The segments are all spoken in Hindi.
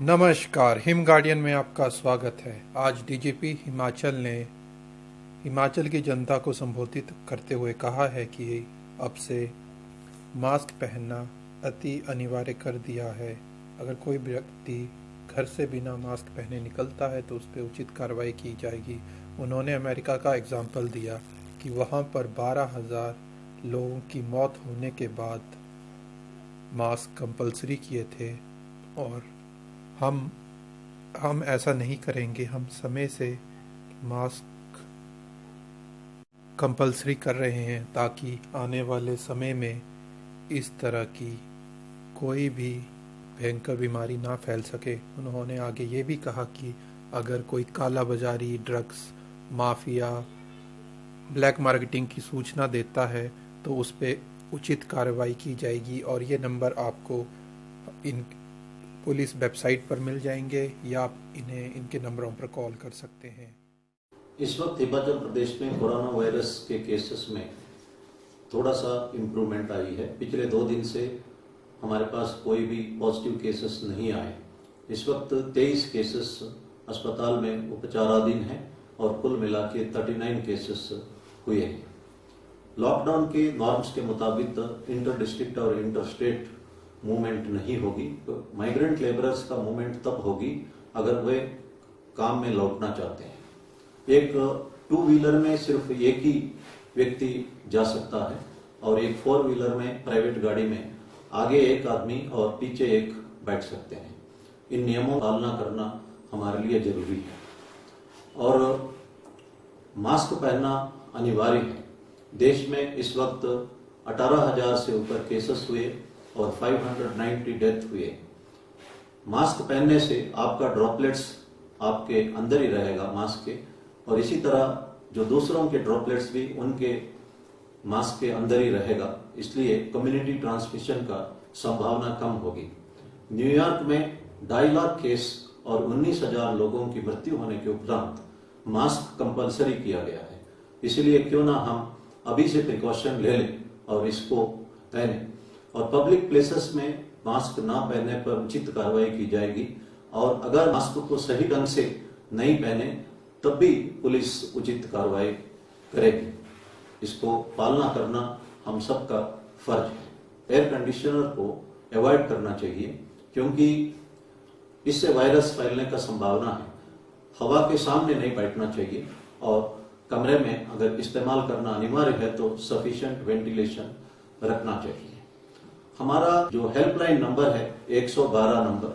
नमस्कार, हिम गार्डियन में आपका स्वागत है। आज डीजीपी हिमाचल ने हिमाचल की जनता को संबोधित करते हुए कहा है कि अब से मास्क पहनना अति अनिवार्य कर दिया है। अगर कोई व्यक्ति घर से बिना मास्क पहने निकलता है तो उस पर उचित कार्रवाई की जाएगी। उन्होंने अमेरिका का एग्जाम्पल दिया कि वहाँ पर 12,000 लोगों की मौत होने के बाद मास्क कंपलसरी किए थे और हम ऐसा नहीं करेंगे। हम समय से मास्क कंपलसरी कर रहे हैं ताकि आने वाले समय में इस तरह की कोई भी भयंकर बीमारी ना फैल सके। उन्होंने आगे ये भी कहा कि अगर कोई काला बाजारी, ड्रग्स माफिया, ब्लैक मार्केटिंग की सूचना देता है तो उस पर उचित कार्रवाई की जाएगी और ये नंबर आपको इन पुलिस वेबसाइट पर मिल जाएंगे या आप इन्हें इनके नंबरों पर कॉल कर सकते हैं। इस वक्त हिमाचल प्रदेश में कोरोना वायरस के केसेस में थोड़ा सा इम्प्रूवमेंट आई है। पिछले 2 दिन से हमारे पास कोई भी पॉजिटिव केसेस नहीं आए। इस वक्त 23 केसेस अस्पताल में उपचाराधीन हैं और कुल मिला के 39 केसेस हुए हैं। लॉकडाउन के नॉर्म्स के मुताबिक इंटर डिस्ट्रिक्ट और इंटर स्टेट मूवमेंट नहीं होगी। तो माइग्रेंट लेबरर्स का मूवमेंट तब होगी अगर वे काम में लौटना चाहते हैं। एक 2 व्हीलर में सिर्फ एक ही व्यक्ति जा सकता है और एक 4 व्हीलर में प्राइवेट गाड़ी में आगे एक आदमी और पीछे एक बैठ सकते हैं। इन नियमों का पालना करना हमारे लिए जरूरी है और मास्क पहनना अनिवार्य है। देश में इस वक्त 18,000 से ऊपर केसेस हुए और 590 डेथ हुए। मास्क पहनने से आपका ड्रॉपलेट्स आपके अंदर ही रहेगा मास्क के, और इसी तरह जो दूसरों के ड्रॉपलेट्स भी उनके मास्क के अंदर ही रहेगा। इसलिए कम्युनिटी ट्रांसमिशन का संभावना कम होगी। न्यूयॉर्क में 2.5 लाख केस और 19,000 लोगों की मृत्यु होने के उपरांत मास्क कंपलसरी किया गया है। इसलिए क्यों ना हम अभी से प्रिकॉशन ले लें और इसको पहने। और पब्लिक प्लेसेस में मास्क ना पहनने पर उचित कार्रवाई की जाएगी और अगर मास्क को सही ढंग से नहीं पहने तब भी पुलिस उचित कार्रवाई करेगी। इसको पालना करना हम सबका फर्ज है। एयर कंडीशनर को अवॉइड करना चाहिए क्योंकि इससे वायरस फैलने का संभावना है। हवा के सामने नहीं बैठना चाहिए और कमरे में अगर इस्तेमाल करना अनिवार्य है तो सफिशिएंट वेंटिलेशन रखना चाहिए। हमारा जो हेल्पलाइन नंबर है 112 नंबर,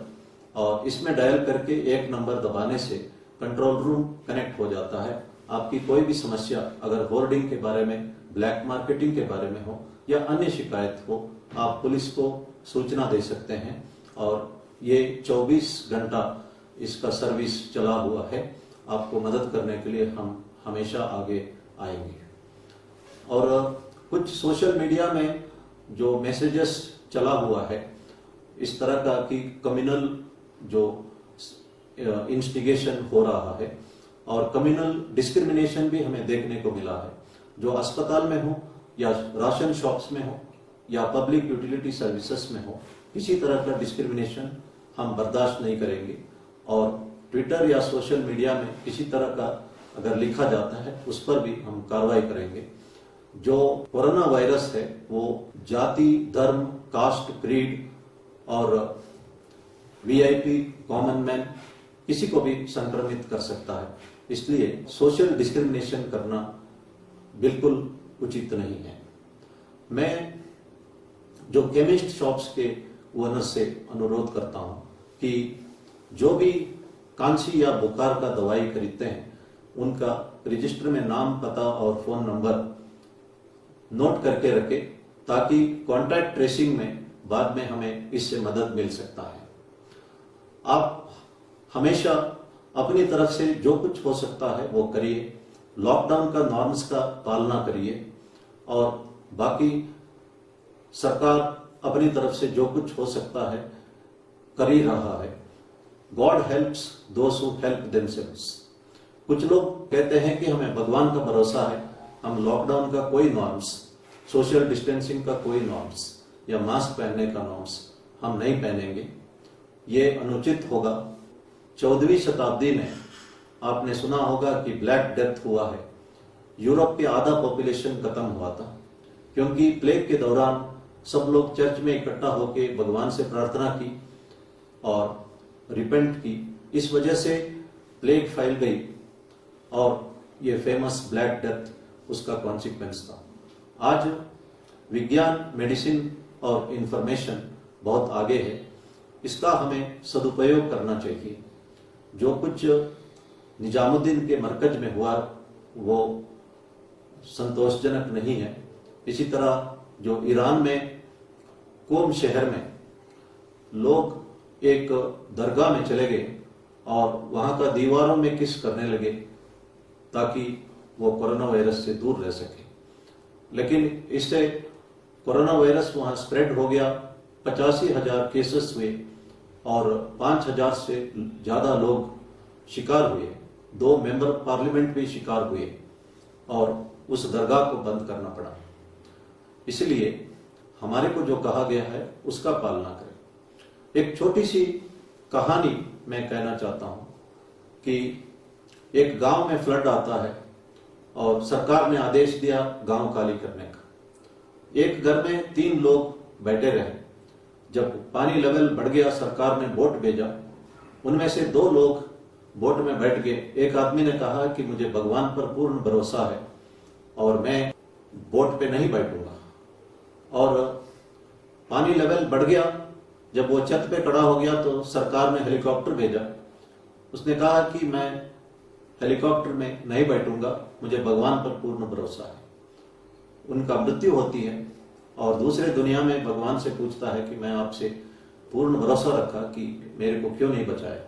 और इसमें डायल करके एक नंबर दबाने से कंट्रोल रूम कनेक्ट हो जाता है। आपकी कोई भी समस्या अगर होर्डिंग के बारे में, ब्लैक मार्केटिंग के बारे में हो या अन्य शिकायत हो, आप पुलिस को सूचना दे सकते हैं और ये 24 घंटा इसका सर्विस चला हुआ है। आपको मदद करने के लिए हम हमेशा आगे आएंगे। और कुछ सोशल मीडिया में जो मैसेजेस चला हुआ है इस तरह का कि कम्युनल जो इंस्टिगेशन हो रहा है और कम्युनल डिस्क्रिमिनेशन भी हमें देखने को मिला है। जो अस्पताल में हो या राशन शॉप्स में हो या पब्लिक यूटिलिटी सर्विसेज में हो, किसी तरह का डिस्क्रिमिनेशन हम बर्दाश्त नहीं करेंगे। और ट्विटर या सोशल मीडिया में किसी तरह का अगर लिखा जाता है उस पर भी हम कार्रवाई करेंगे। जो कोरोना वायरस है वो जाति, धर्म, कास्ट, क्रीड और वीआईपी, कॉमन मैन किसी को भी संक्रमित कर सकता है। इसलिए सोशल डिस्क्रिमिनेशन करना बिल्कुल उचित नहीं है। मैं जो केमिस्ट शॉप्स के ओनर्स से अनुरोध करता हूं कि जो भी खांसी या बुखार का दवाई खरीदते हैं उनका रजिस्टर में नाम, पता और फोन नंबर नोट करके रखें ताकि कॉन्टैक्ट ट्रेसिंग में बाद में हमें इससे मदद मिल सकता है। आप हमेशा अपनी तरफ से जो कुछ हो सकता है वो करिए। लॉकडाउन का नॉर्म्स का पालना करिए और बाकी सरकार अपनी तरफ से जो कुछ हो सकता है कर ही रहा है। God helps those who help themselves. कुछ लोग कहते हैं कि हमें भगवान का भरोसा है, हम लॉकडाउन का कोई नॉर्म्स, सोशल डिस्टेंसिंग का कोई नॉर्म्स या मास्क पहनने का नॉर्म्स हम नहीं पहनेंगे। ये अनुचित होगा। 14वीं शताब्दी में आपने सुना होगा कि ब्लैक डेथ हुआ है। यूरोप के आधा पॉपुलेशन खत्म हुआ था, क्योंकि प्लेग के दौरान सब लोग चर्च में इकट्ठा होकर भगवान से प्रार्थना की और रिपेंट की। इस वजह से प्लेग फैल गई और ये फेमस ब्लैक डेथ उसका कॉन्सिक्वेंस था। आज विज्ञान, मेडिसिन और इंफॉर्मेशन बहुत आगे है, इसका हमें सदुपयोग करना चाहिए। जो कुछ निजामुद्दीन के मरकज में हुआ वो संतोषजनक नहीं है। इसी तरह जो ईरान में कोम शहर में लोग एक दरगाह में चले गए और वहां का दीवारों में किस करने लगे ताकि वो कोरोना वायरस से दूर रह सके, लेकिन इससे कोरोना वायरस वहां स्प्रेड हो गया। 85,000 केसेस हुए और 5,000 से ज्यादा लोग शिकार हुए। 2 मेंबर पार्लियामेंट भी शिकार हुए और उस दरगाह को बंद करना पड़ा। इसलिए हमारे को जो कहा गया है उसका पालना करें। एक छोटी सी कहानी मैं कहना चाहता हूं कि एक गांव में फ्लड आता है और सरकार ने आदेश दिया गांव खाली करने का। एक घर में 3 लोग बैठे रहे। जब पानी लेवल बढ़ गया, सरकार ने बोट भेजा। उनमें से 2 लोग बोट में बैठ गए। एक आदमी ने कहा कि मुझे भगवान पर पूर्ण भरोसा है और मैं बोट पे नहीं बैठूंगा। और पानी लेवल बढ़ गया। जब वो छत पे खड़ा हो गया तो सरकार ने हेलीकॉप्टर भेजा। उसने कहा कि मैं हेलीकॉप्टर में नहीं बैठूंगा, मुझे भगवान पर पूर्ण भरोसा है। उनका मृत्यु होती है और दूसरे दुनिया में भगवान से पूछता है कि मैं आपसे पूर्ण भरोसा रखा कि मेरे को क्यों नहीं बचाया।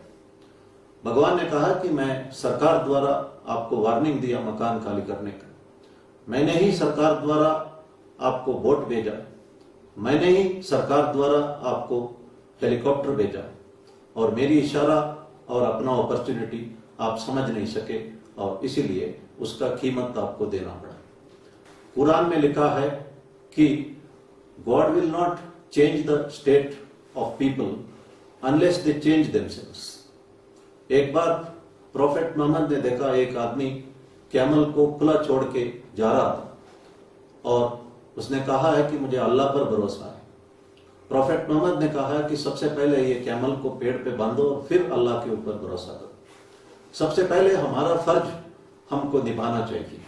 भगवान ने कहा कि मैं सरकार द्वारा आपको वार्निंग दिया मकान खाली करने का, मैंने ही सरकार द्वारा आपको बोट भेजा, मैंने ही सरकार द्वारा आपको हेलीकॉप्टर भेजा और मेरी इशारा और अपना अपॉर्चुनिटी आप समझ नहीं सके और इसीलिए उसका कीमत आपको देना पड़ा। कुरान में लिखा है कि God will not change the state of people unless they change themselves. एक बार प्रोफेट मोहम्मद ने देखा एक आदमी कैमल को खुला छोड़ के जा रहा था और उसने कहा है कि मुझे अल्लाह पर भरोसा है। प्रोफेट मोहम्मद ने कहा कि सबसे पहले ये कैमल को पेड़ पे बांधो और फिर अल्लाह के ऊपर भरोसा करो। सबसे पहले हमारा फर्ज हमको निभाना चाहिए।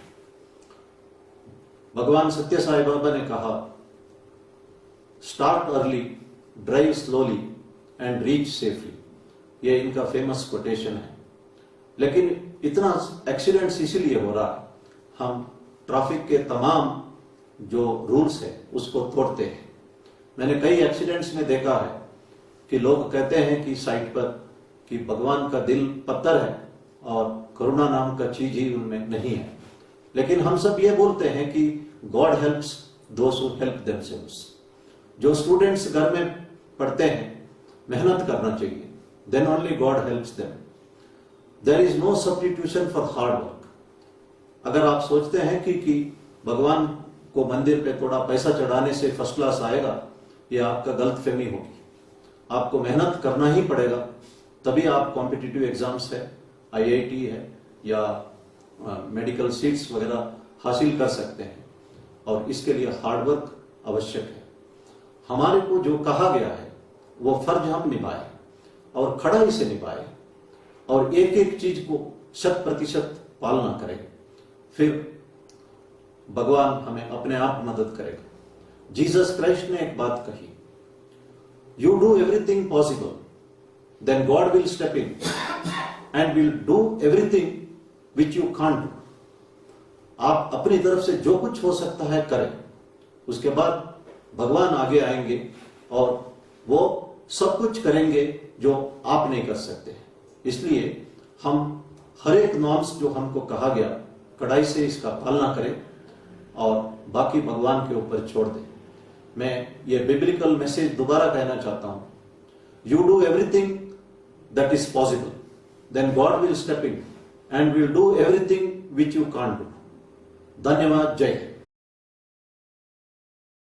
भगवान सत्य साई बाबा ने कहा, start early, drive slowly and reach safely. ये इनका फेमस कोटेशन है। लेकिन इतना एक्सीडेंट्स इसीलिए हो रहा है, हम ट्रैफिक के तमाम जो रूल्स है उसको तोड़ते हैं। मैंने कई एक्सीडेंट्स में देखा है कि लोग कहते हैं कि साइड पर कि भगवान का दिल पत्थर है और करुणा नाम का चीज ही उनमें नहीं है, लेकिन हम सब ये बोलते हैं कि God helps those who help themselves. जो स्टूडेंट्स घर में पढ़ते हैं, मेहनत करना चाहिए, then only God helps them. There is no substitution for hard work. अगर आप सोचते हैं कि भगवान को मंदिर पे थोड़ा पैसा चढ़ाने से फर्स्ट क्लास आएगा, यह आपका गलतफहमी होगी। आपको मेहनत करना ही पड़ेगा, तभी आप कॉम्पिटिटिव एग्जाम्स है, IIT है या मेडिकल सीट्स वगैरह हासिल कर सकते हैं और इसके लिए हार्ड वर्क आवश्यक है। हमारे को जो कहा गया है वो फर्ज हम निभाए और खड़ाई से निभाए और एक एक चीज को 100% पालना करें, फिर भगवान हमें अपने आप मदद करेगा। जीसस क्राइस्ट ने एक बात कही, you do everything possible, then God will step in and will do everything which you can't do. आप अपनी तरफ से जो कुछ हो सकता है करें, उसके बाद भगवान आगे आएंगे और वो सब कुछ करेंगे जो आप नहीं कर सकते। इसलिए हम हर एक नॉर्म्स जो हमको कहा गया कड़ाई से इसका पालना करें और बाकी भगवान के ऊपर छोड़ दें। मैं ये बिब्लिकल मैसेज दोबारा कहना चाहता हूं, you do everything that is possible, then God will step in and will do everything which you can't do. धन्यवाद। जय हिंद।